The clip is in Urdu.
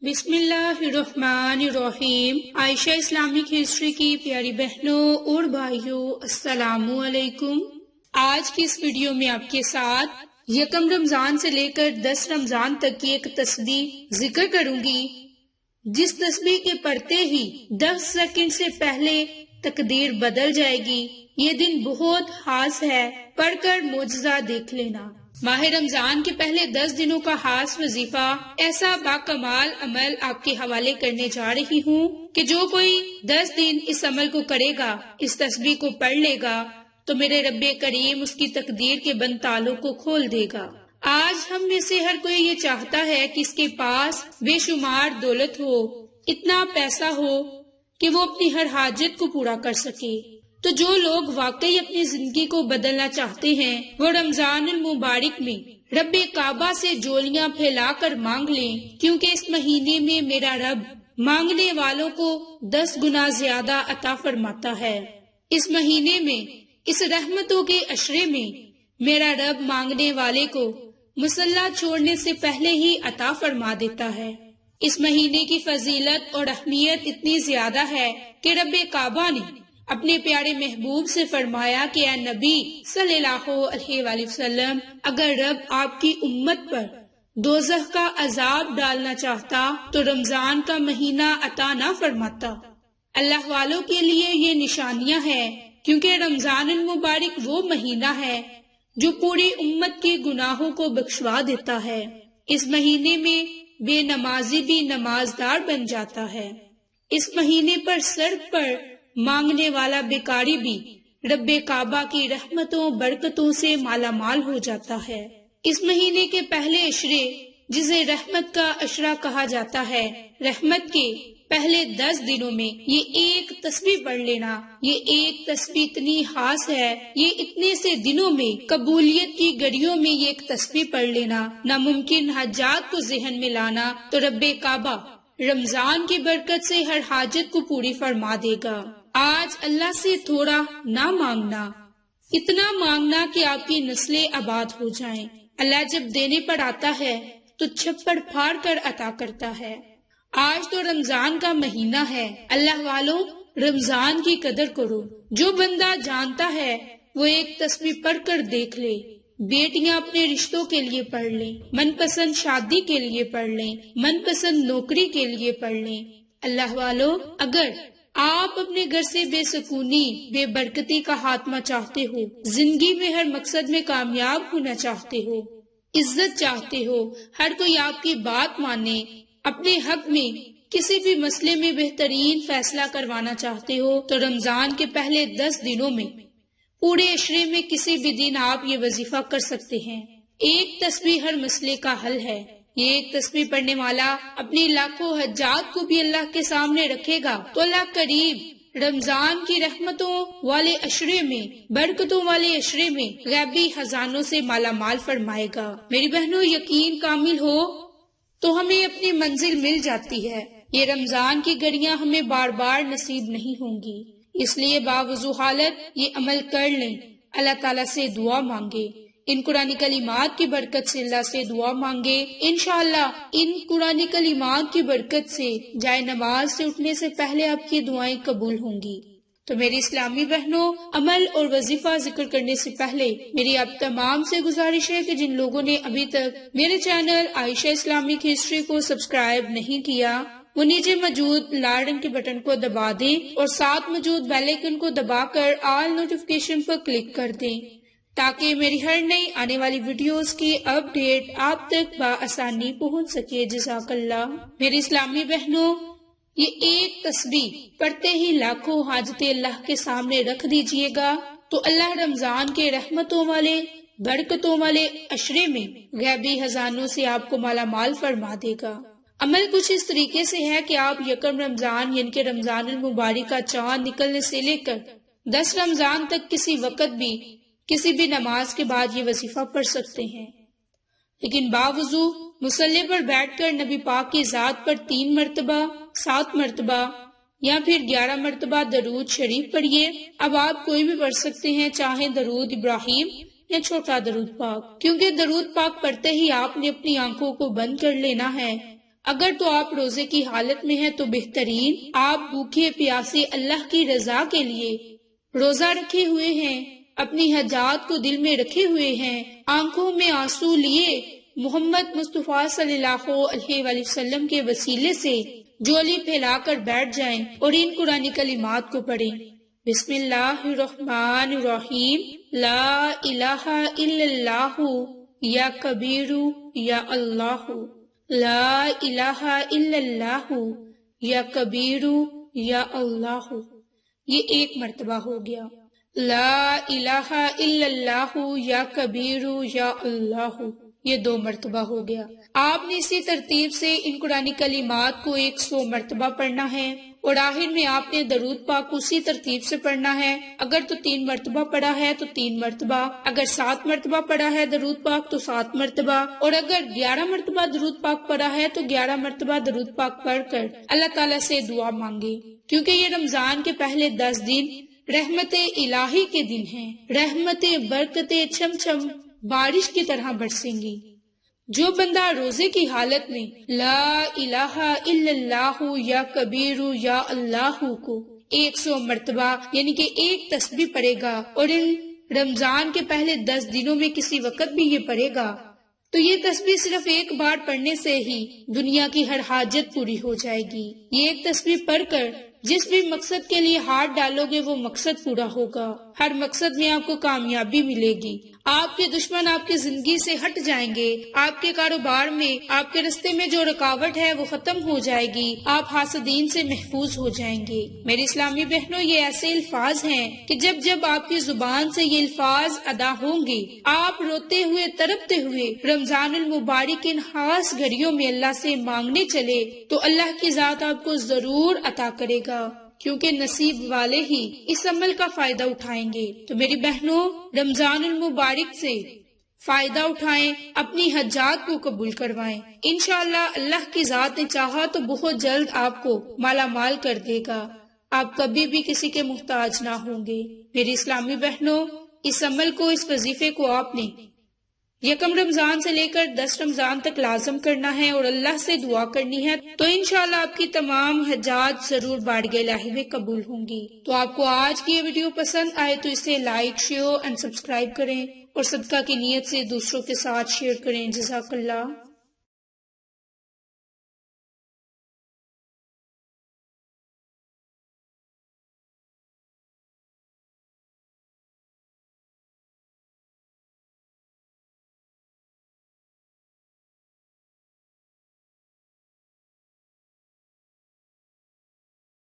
بسم اللہ الرحمن الرحیم۔ عائشہ اسلامک ہسٹری کی پیاری بہنوں اور بھائیوں، السلام علیکم۔ آج کی اس ویڈیو میں آپ کے ساتھ یکم رمضان سے لے کر 10 رمضان تک کی ایک تسبیح ذکر کروں گی، جس تسبیح کے پڑھتے ہی 10 سیکنڈ سے پہلے تقدیر بدل جائے گی۔ یہ دن بہت خاص ہے، پڑھ کر معجزہ دیکھ لینا۔ ماہ رمضان کے پہلے 10 دنوں کا خاص وظیفہ، ایسا باکمال عمل آپ کے حوالے کرنے جا رہی ہوں کہ جو کوئی 10 دن اس عمل کو کرے گا، اس تسبیح کو پڑھ لے گا، تو میرے رب کریم اس کی تقدیر کے بند تالوں کو کھول دے گا۔ آج ہم میں سے ہر کوئی یہ چاہتا ہے کہ اس کے پاس بے شمار دولت ہو، اتنا پیسہ ہو کہ وہ اپنی ہر حاجت کو پورا کر سکے۔ تو جو لوگ واقعی اپنی زندگی کو بدلنا چاہتے ہیں، وہ رمضان المبارک میں رب کعبہ سے جولیاں پھیلا کر مانگ لیں، کیونکہ اس مہینے میں میرا رب مانگنے والوں کو 10 گنا زیادہ عطا فرماتا ہے۔ اس مہینے میں، اس رحمتوں کے عشرے میں، میرا رب مانگنے والے کو مصلی چھوڑنے سے پہلے ہی عطا فرما دیتا ہے۔ اس مہینے کی فضیلت اور اہمیت اتنی زیادہ ہے کہ رب کعبہ نے اپنے پیارے محبوب سے فرمایا کہ اے نبی صلی اللہ علیہ وآلہ وسلم، اگر رب آپ کی امت پر دوزخ کا عذاب ڈالنا چاہتا تو رمضان کا مہینہ عطا نہ فرماتا۔ اللہ والوں کے لیے یہ نشانیاں ہیں، کیونکہ رمضان المبارک وہ مہینہ ہے جو پوری امت کے گناہوں کو بخشوا دیتا ہے۔ اس مہینے میں بے نمازی بھی نمازدار بن جاتا ہے۔ اس مہینے پر سڑک پر مانگنے والا بیکاری بھی رب کعبہ کی رحمتوں برکتوں سے مالا مال ہو جاتا ہے۔ اس مہینے کے پہلے عشرے، جسے رحمت کا عشرہ کہا جاتا ہے، رحمت کے پہلے 10 دنوں میں یہ ایک تسبیح پڑھ لینا، یہ ایک تسبیح اتنی خاص ہے، یہ اتنے سے دنوں میں قبولیت کی گڑیوں میں یہ ایک تسبیح پڑھ لینا، ناممکن حاجات کو ذہن میں لانا، تو رب کعبہ رمضان کی برکت سے ہر حاجت کو پوری فرما دے گا۔ آج اللہ سے تھوڑا نہ مانگنا، اتنا مانگنا کہ آپ کی نسلیں آباد ہو جائیں۔ اللہ جب دینے پر آتا ہے تو چھپڑ پھاڑ کر عطا کرتا ہے۔ آج تو رمضان کا مہینہ ہے، اللہ والوں رمضان کی قدر کرو۔ جو بندہ جانتا ہے وہ ایک تسبیح پڑھ کر دیکھ لے۔ بیٹیاں اپنے رشتوں کے لیے پڑھ لیں، من پسند شادی کے لیے پڑھ لیں، من پسند نوکری کے لیے پڑھ لیں۔ اللہ والوں، اگر آپ اپنے گھر سے بے سکونی، بے برکتی کا خاتمہ چاہتے ہو، زندگی میں ہر مقصد میں کامیاب ہونا چاہتے ہو، عزت چاہتے ہو، ہر کوئی آپ کی بات مانے، اپنے حق میں کسی بھی مسئلے میں بہترین فیصلہ کروانا چاہتے ہو، تو رمضان کے پہلے 10 دنوں میں پورے عشرے میں کسی بھی دن آپ یہ وظیفہ کر سکتے ہیں۔ ایک تسبیح ہر مسئلے کا حل ہے۔ یہ ایک تسبیح پڑھنے والا اپنی لاکھوں حجات کو بھی اللہ کے سامنے رکھے گا تو اللہ قریب رمضان کی رحمتوں والے عشرے میں، برکتوں والے عشرے میں غیبی خزانوں سے مالا مال فرمائے گا۔ میری بہنوں، یقین کامل ہو تو ہمیں اپنی منزل مل جاتی ہے۔ یہ رمضان کی گھڑیاں ہمیں بار بار نصیب نہیں ہوں گی، اس لیے باوضو حالت یہ عمل کر لیں، اللہ تعالیٰ سے دعا مانگے، ان قرآن کلمات کی برکت سے اللہ سے دعا مانگے۔ انشاءاللہ ان قرآن کلمات کی برکت سے جائے نماز سے اٹھنے سے پہلے آپ کی دعائیں قبول ہوں گی۔ تو میری اسلامی بہنوں، عمل اور وظیفہ ذکر کرنے سے پہلے میری آپ تمام سے گزارش ہے کہ جن لوگوں نے ابھی تک میرے چینل عائشہ اسلامک ہسٹری کو سبسکرائب نہیں کیا، وہ نیچے موجود لال رنگ کے بٹن کو دبا دیں اور ساتھ موجود بیل آئیکن کو دبا کر آل نوٹیفیکیشن پر کلک کر دیں، تاکہ میری ہر نئی آنے والی ویڈیوز کی اپڈیٹ آپ تک بآسانی پہنچ سکے۔ جزاک اللہ۔ میری اسلامی بہنوں، یہ ایک تسبیح پڑھتے ہی لاکھوں حاجتیں اللہ کے سامنے رکھ دیجئے گا تو اللہ رمضان کے رحمتوں والے، برکتوں والے عشرے میں غیبی خزانوں سے آپ کو مالا مال فرما دے گا۔ عمل کچھ اس طریقے سے ہے کہ آپ یکم رمضان یعنی کہ رمضان المبارک کا چاند نکلنے سے لے کر 10 رمضان تک کسی وقت بھی، کسی بھی نماز کے بعد یہ وظیفہ پڑھ سکتے ہیں، لیکن باوضو مصلی پر بیٹھ کر نبی پاک کی ذات پر 3 مرتبہ، 7 مرتبہ یا پھر 11 مرتبہ درود شریف پڑھیے۔ اب آپ کوئی بھی پڑھ سکتے ہیں، چاہے درود ابراہیم یا چھوٹا درود پاک، کیونکہ درود پاک پڑھتے ہی آپ نے اپنی آنکھوں کو بند کر لینا ہے، اگر تو آپ روزے کی حالت میں ہیں تو بہترین، آپ بھوکے پیاسے اللہ کی رضا کے لیے روزہ رکھے ہوئے ہیں، اپنی حاجات کو دل میں رکھے ہوئے ہیں، آنکھوں میں آنسو لیے محمد مصطفیٰ صلی اللہ علیہ وآلہ وسلم کے وسیلے سے جولی پھیلا کر بیٹھ جائیں اور ان قرآنی کلمات کو پڑھیں۔ بسم اللہ الرحمن الرحیم، لا الہ الا اللہ یا کبیر یا اللہ، لا الہ الا اللہ یا کبیر یا اللہ۔ یہ ایک مرتبہ ہو گیا، لا الہ الا اللہ یا کبیر یا اللہ، یہ 2 مرتبہ ہو گیا۔ آپ نے اسی ترتیب سے ان قرآنی کلمات کو 100 مرتبہ پڑھنا ہے، اور آخر میں آپ نے درود پاک اسی ترتیب سے پڑھنا ہے۔ اگر تو 3 مرتبہ پڑھا ہے تو 3 مرتبہ، اگر 7 مرتبہ پڑھا ہے درود پاک تو 7 مرتبہ، اور اگر 11 مرتبہ درود پاک پڑھا ہے تو 11 مرتبہ درود پاک پڑھ کر اللہ تعالیٰ سے دعا مانگے، کیونکہ یہ رمضان کے پہلے 10 دن رحمت الہی کے دن ہیں، رحمتیں برکتیں چھم چھم بارش کی طرح برسیں گی۔ جو بندہ روزے کی حالت میں لا الہ الا اللہ یا کبیر یا اللہ کو 100 مرتبہ یعنی کہ ایک تسبیح پڑھے گا، اور ان رمضان کے پہلے 10 دنوں میں کسی وقت بھی یہ پڑھے گا، تو یہ تسبیح صرف ایک بار پڑھنے سے ہی دنیا کی ہر حاجت پوری ہو جائے گی۔ یہ ایک تسبیح پڑھ کر جس بھی مقصد کے لیے ہاتھ ڈالو گے وہ مقصد پورا ہوگا، ہر مقصد میں آپ کو کامیابی ملے گی، آپ کے دشمن آپ کی زندگی سے ہٹ جائیں گے، آپ کے کاروبار میں آپ کے رستے میں جو رکاوٹ ہے وہ ختم ہو جائے گی، آپ حاسدین سے محفوظ ہو جائیں گے۔ میری اسلامی بہنوں، یہ ایسے الفاظ ہیں کہ جب جب آپ کی زبان سے یہ الفاظ ادا ہوں گے، آپ روتے ہوئے تڑپتے ہوئے رمضان المبارک ان خاص گھڑیوں میں اللہ سے مانگنے چلے تو اللہ کی ذات آپ کو ضرور عطا کرے گا، کیونکہ نصیب والے ہی اس عمل کا فائدہ اٹھائیں گے۔ تو میری بہنوں، رمضان المبارک سے فائدہ اٹھائیں، اپنی حاجات کو قبول کروائیں، انشاءاللہ اللہ کی ذات نے چاہا تو بہت جلد آپ کو مالا مال کر دے گا، آپ کبھی بھی کسی کے محتاج نہ ہوں گے۔ میری اسلامی بہنوں، اس عمل کو، اس وظیفے کو آپ نے 1 رمضان سے لے کر 10 رمضان تک لازم کرنا ہے اور اللہ سے دعا کرنی ہے، تو انشاءاللہ آپ کی تمام حاجات ضرور بارگاہ الہی میں قبول ہوں گی۔ تو آپ کو آج کی یہ ویڈیو پسند آئے تو اسے لائک، شیئر اور سبسکرائب کریں، اور صدقہ کی نیت سے دوسروں کے ساتھ شیئر کریں۔ جزاک اللہ۔